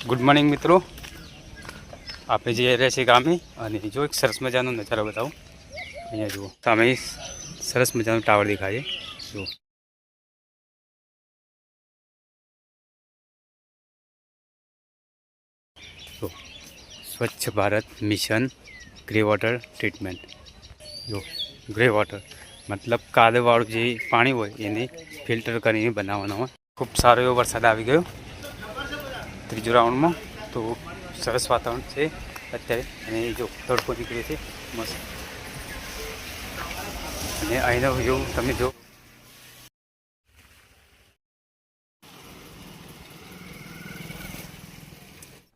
Good morning મિત્રો, આપણે જઈ રહ્યા છીએ ગામે અને જો એક સરસ મજાનો નજારો બતાવું. અહીંયા જુઓ, સામે સરસ મજાનો ટાવર દેખાય છે. જુઓ, જો સ્વચ્છ Bharat mission grey water treatment. જો ગ્રે વોટર મતલબ કાદવવાળું જે પાણી હોય એને ફિલ્ટર કરીને બનાવવાનો હોય. ખૂબ સારો એવો વરસાદ આવી ગયો ત્રીજો રાઉન્ડમાં, તો સરસ વાતાવરણ છે અત્યારે. અને જો તડકો નીકળે છે મસ્ત, અને અહીંનો વ્યૂ તમે જો.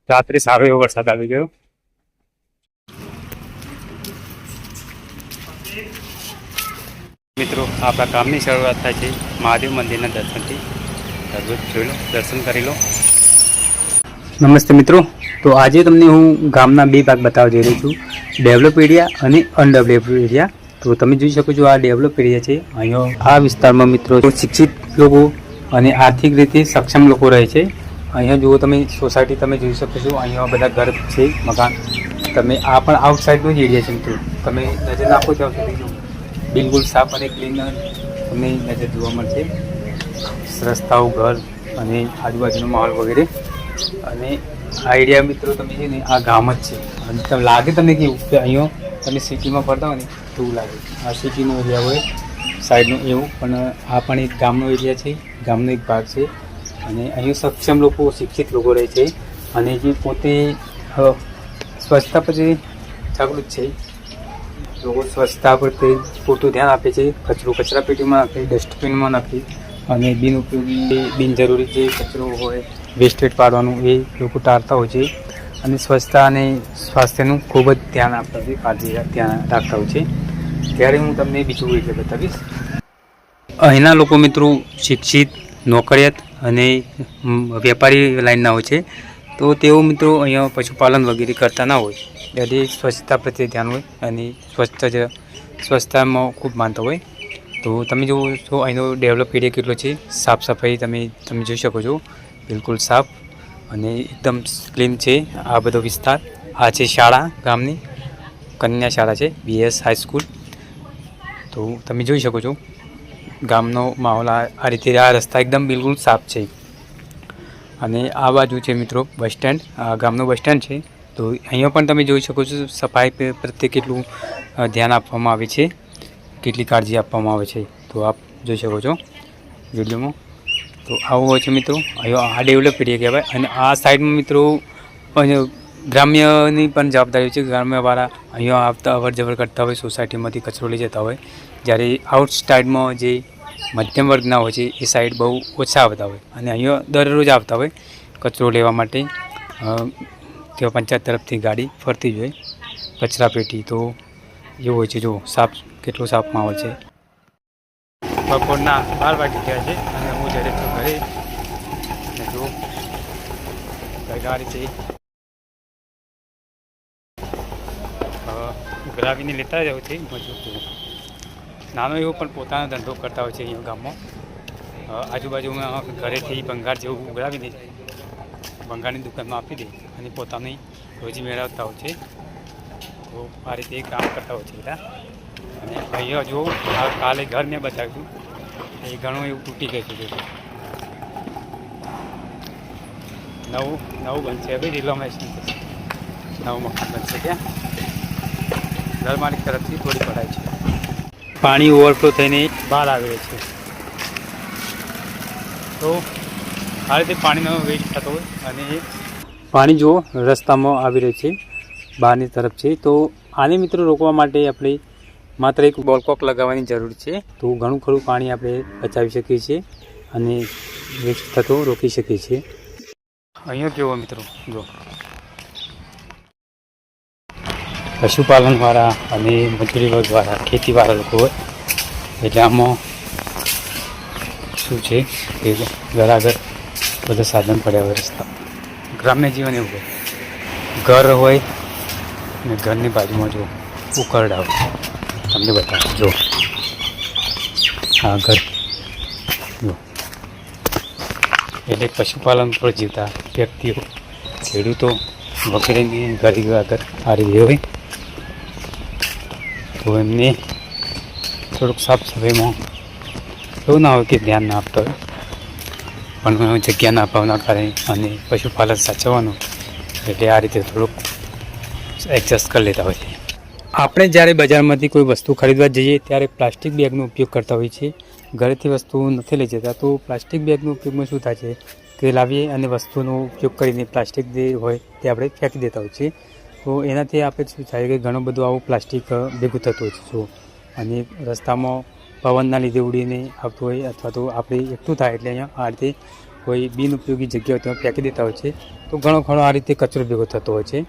રાત્રે સારો એવો વરસાદ આવી ગયો. મિત્રો, આપણા કામની શરૂઆત થાય છે મહાદેવ મંદિરના દર્શનથી. જોઈ લો, દર્શન કરી લો. નમસ્તે મિત્રો, તો આજે તમને હું ગામના બે ભાગ બતાવવા જઈ રહ્યો છું, ડેવલપ એરિયા અને અનડેવલપ એરિયા. તો તમે જોઈ શકો છો, આ ડેવલપ એરિયા છે. અહીંયા આ વિસ્તારમાં મિત્રો શિક્ષિત લોકો અને આર્થિક રીતે સક્ષમ લોકો રહે છે. અહીંયા જુઓ તમે સોસાયટી તમે જોઈ શકો છો, અહીંયા બધા ઘર છે, મકાન. તમે આ પણ આઉટસાઇડનો જ એરિયા છે મિત્રો. તમે નજર નાખો ત્યાં સુધી બિલકુલ સાફ અને ક્લીન તમને નજર જોવા મળશે. રસ્તાઓ, ઘર અને આજુબાજુનો માહોલ વગેરે. અને આ એરિયા મિત્રો તમે છે ને, આ ગામ જ છે. અને તમને લાગે તમને કેવું કે અહીંયા તમે સિટીમાં ફરતા હોય ને એવું લાગે. આ સિટીનો એરિયા હોય સાઈડનો એવું, પણ આ પણ એક ગામનો એરિયા છે, ગામનો એક ભાગ છે. અને અહીંયા સક્ષમ લોકો, શિક્ષિત લોકો રહે છે, અને જે પોતે સ્વચ્છતા પ્રત્યે જાગૃત છે. લોકો સ્વચ્છતા પ્રત્યે પૂરતું ધ્યાન આપે છે. કચરો કચરા પેટીમાં નાખે, ડસ્ટબિનમાં નાખે, અને બિનઉપયોગી બિનજરૂરી જે કચરો હોય વેસ્ટેજ પાડવાનું એ લોકો ટાળતા હોય છે. અને સ્વચ્છતા અને સ્વાસ્થ્યનું ખૂબ જ ધ્યાન આપતા હોય છે, કાળજી ધ્યાન રાખતા હોય છે. ત્યારે હું તમને બીજું એટલે બતાવીશ. અહીંના લોકો મિત્રો શિક્ષિત, નોકરિયાત અને વેપારી લાઈનના હોય છે. તો તેઓ મિત્રો અહીંયા પશુપાલન વગેરે કરતા ના હોય, એટલે સ્વચ્છતા પ્રત્યે ધ્યાન હોય અને સ્વચ્છતામાં ખૂબ માનતા હોય. તો તમે જુઓ છો અહીંનો ડેવલપ એરિયા કેટલો છે, સાફ સફાઈ તમે જોઈ શકો છો, બિલકુલ સાફ અને એકદમ ક્લીન છે આ બધો વિસ્તાર. આ છે શાળા, ગામની કન્યા શાળા છે, BS હાઈસ્કૂલ. તો તમે જોઈ શકો છો ગામનો માહોલ આ રીતે. આ રસ્તા એકદમ બિલકુલ સાફ છે. અને આ બાજુ છે મિત્રો બસ સ્ટેન્ડ, આ ગામનો બસ સ્ટેન્ડ છે. તો અહીંયા પણ તમે જોઈ શકો છો સફાઈ પ્રત્યે કેટલું ધ્યાન આપવામાં આવે છે, કેટલી કાળજી આપવામાં આવે છે. તો આપ જોઈ શકો છો વિડીયોમાં. તો આવું હોય છે મિત્રો. અહીંયા આ ડેવલપ એરિયા કહેવાય. અને આ સાઈડમાં મિત્રો ગ્રામ્યની પણ જવાબદારી છે. ગ્રામ્યવાળા અહીંયા આવતા અવર જવર કરતા હોય, સોસાયટીમાંથી કચરો લઈ જતા હોય. જ્યારે આઉટ સાઈડમાં જે મધ્યમ વર્ગના હોય છે એ સાઈડ બહુ ઓછા આવતા હોય, અને અહીંયા દરરોજ આવતા હોય કચરો લેવા માટે. તેઓ પંચાયત તરફથી ગાડી ફરતી જ હોય, કચરા પેટી. તો એવું હોય છે. જો સાફ, કેટલો સાફ માહોલ છે. બપોરના 12 વાગી ગયા છે અને હું જઈ રહ્યો છું ઘરે. અને જો ગાડી છે, ગ્રાવીને લેતા જાવ છે મજૂર. નાનો એવો પણ પોતાનો ધંધો કરતા હોય છે અહીંયા ગામમાં. આજુબાજુમાં ઘરેથી ભંગાર જેવું ઉઘરાવી દે, ભંગારની દુકાનમાં આપી દે અને પોતાની રોજી મેળવતા હોય છે. તો આ રીતે કામ કરતા હોય છે બધા. અને અહીંયા જો કાલે ઘર મેં બતાવ્યું એ ઘણું એવું તૂટી ગયું છે. નવું બનશે, હવે રિનોવેશન થશે, નવું મકાન બનશે. ત્યાં ઘર માલિક તરફથી થોડી પડાય છે. પાણી ઓવરફ્લો થઈને બહાર આવે છે. તો આ રીતે પાણીનો વેસ્ટ થતો હોય, અને પાણી જુઓ રસ્તામાં આવી રહ્યું છે, બહારની તરફ છે. તો આને મિત્રો રોકવા માટે આપણે માત્ર એક બોલકોક લગાવવાની જરૂર છે. તો ઘણું ખરું પાણી આપણે બચાવી શકીએ છીએ અને વેસ્ટ થતો રોકી શકીએ છીએ. અહીંયા કેવો મિત્રો જો પશુપાલનવાળા અને મજૂરી વર્ગવાળા, ખેતીવાળા લોકો હોય, એટલે આમાં શું છે કે ઘર આગળ બધા સાધન પડ્યા હોય. રસ્તા ગ્રામ્ય જીવન એવું હોય, ઘર હોય અને ઘરની બાજુમાં જો ઉકરડા હોય. તમને બતાવો, જો આ ઘર જો, એટલે પશુપાલન પર જીવતા વ્યક્તિઓ ખેડૂતો વગેરેની ઘરે આગળ આવી રહી હોય તો એમને થોડુંક સાફ સફાઈમાં એવું ના હોય કે ધ્યાન ના આપતા હોય, પણ જગ્યા ના અભાવના કારણે અને પશુપાલન સાચવવાનું એટલે આ રીતે થોડુંક એડજસ્ટ કરી લેતા હોય છે. આપણે જ્યારે બજારમાંથી કોઈ વસ્તુ ખરીદવા જઈએ ત્યારે પ્લાસ્ટિક બેગનો ઉપયોગ કરતા હોઈએ છીએ. ઘરેથી વસ્તુ નથી લઈ જતા તો પ્લાસ્ટિક બેગનો ઉપયોગમાં શું થાય છે કે લાવીએ અને વસ્તુનો ઉપયોગ કરીને પ્લાસ્ટિક જે હોય તે આપણે ફેંકી દેતા હોઈએ છીએ. તો એનાથી આપણે શું થાય કે ઘણું બધું આવું પ્લાસ્ટિક ભેગું થતું હોય છે. અને રસ્તામાં પવનના લીધે ઉડીને આવતું હોય અથવા તો આપણે એકઠું થાય એટલે અહીંયા આ રીતે કોઈ બિનઉપયોગી જગ્યાઓ ત્યાં ફેંકી દેતા હોય છે. તો ઘણો આ રીતે કચરો ભેગો થતો હોય છે.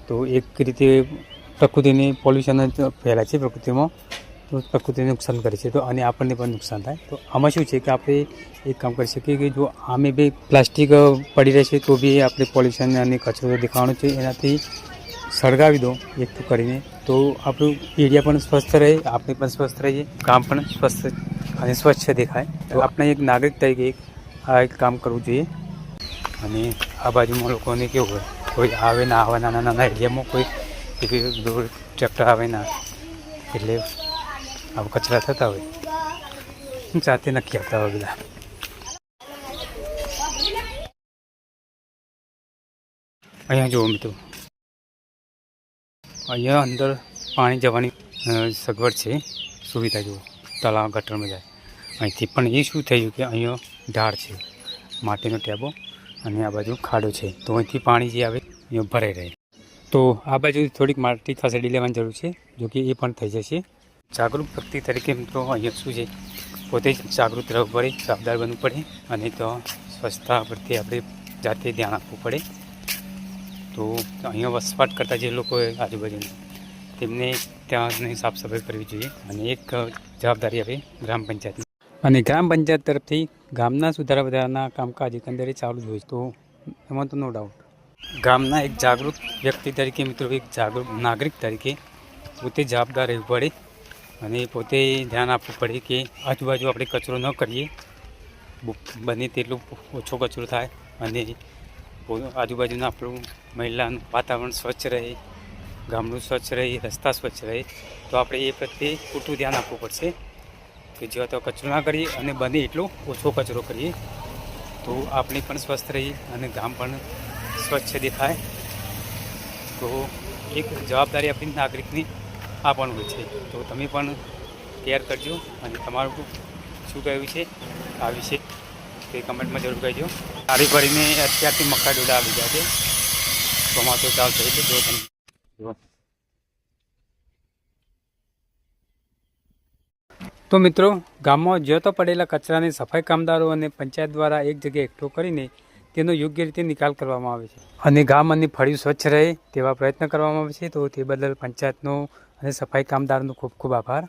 તો એક રીતે પ્રકૃતિને પોલ્યુશન જ ફેલાય છે પ્રકૃતિમાં, તો પ્રકૃતિને નુકસાન કરે છે. તો અને આપણને પણ નુકસાન થાય. તો આમાં શું છે કે આપણે એક કામ કરી શકીએ કે જો આમે બી પ્લાસ્ટિક પડી રહેશે તો બી આપણે પોલ્યુશન અને કચરો દેખાવાનો છે એનાથી સળગાવી દો એકઠું કરીને, તો આપણું એરિયા પણ સ્વસ્થ રહે, આપણે પણ સ્વસ્થ રહીએ, ગામ પણ સ્વસ્થ અને સ્વચ્છ દેખાય. તો આપણે એક નાગરિક તરીકે આ એક કામ કરવું જોઈએ. અને આ બાજુમાં લોકોને કેવું હોય, કોઈ આવે ના આવે નાના નાના એરિયામાં કોઈ દૂર ટ્રેક્ટર આવે ના એટલે આવું કચરા થતા હોય, જાતે નક્કી આપતા હોય બધા. અહીંયા જુઓ મિત્રો, અહીંયા અંદર પાણી જવાની સગવડ છે, સુવિધા જુઓ, તળાવ ગટરમાં જાય અહીંથી. પણ એ શું થયું કે અહીંયા ઢાળ છે, માટીનો ટેબો અને આ બાજુ ખાડો છે, તો અહીંથી પાણી જે આવે અહીંયા ભરાઈ રહે. તો આ બાજુ થોડીક માટી ખસેડી લેવાની જરૂર છે, જોકે એ પણ થઈ જશે. જાગૃત વ્યક્તિ તરીકે મિત્રો અહીંયા શું છે, પોતે જ જાગૃત રહેવું પડે, જવાબદાર બનવું પડે અને તો સ્વચ્છતા પ્રત્યે આપણે જાતે ધ્યાન આપવું પડે. તો અહીંયા વસવાટ કરતા જે લોકો આજુબાજુના તેમને ત્યાંની સાફ સફાઈ કરવી જોઈએ. અને એક જવાબદારી આવે ગ્રામ પંચાયતની, અને ગ્રામ પંચાયત તરફથી ગામના સુધારા વધારાના કામકાજ એકંદરે ચાલુ જ હોય. તો એમાં તો નો ડાઉટ ગામના એક જાગૃત વ્યક્તિ તરીકે મિત્રો, એક જાગૃત નાગરિક તરીકે પોતે જવાબદાર રહેવું પડે અને પોતે ધ્યાન આપવું પડે કે આજુબાજુ આપણે કચરો ન કરીએ, બને તેટલું ઓછો કચરો થાય અને આજુબાજુના આપણું મહિલાનું વાતાવરણ સ્વચ્છ રહે, ગામડું સ્વચ્છ રહે, રસ્તા સ્વચ્છ રહે. તો આપણે એ પ્રત્યે પૂરતું ધ્યાન આપવું પડશે કે જો તો કચરો ના કરીએ અને બને એટલો ઓછો કચરો કરીએ તો આપણે પણ સ્વસ્થ રહીએ અને ગામ પણ સ્વચ્છ દેખાય. તો એક જવાબદારી આપણી નાગરિકની આ પણ હોય છે. તો તમે પણ કેર કરજો અને તમારું શું કહેવું છે આ વિશે તે કમેન્ટમાં જરૂર કહેજો. સારી ભરીને અત્યારથી મક્કા ડોડા આવી ગયા છે, ચોમાસું ચાલુ થયું છે. જો તમે તો મિત્રો, ગામમાં જ્યોતો પડેલા કચરાને સફાઈ કામદારો અને પંચાયત દ્વારા એક જગ્યાએ એકઠો કરીને તેનો યોગ્ય રીતે નિકાલ કરવામાં આવે છે અને ગામ અને ફળિયું સ્વચ્છ રહે તેવા પ્રયત્ન કરવામાં આવે છે. તો તે બદલ પંચાયતનો અને સફાઈ કામદારનો ખૂબ ખૂબ આભાર.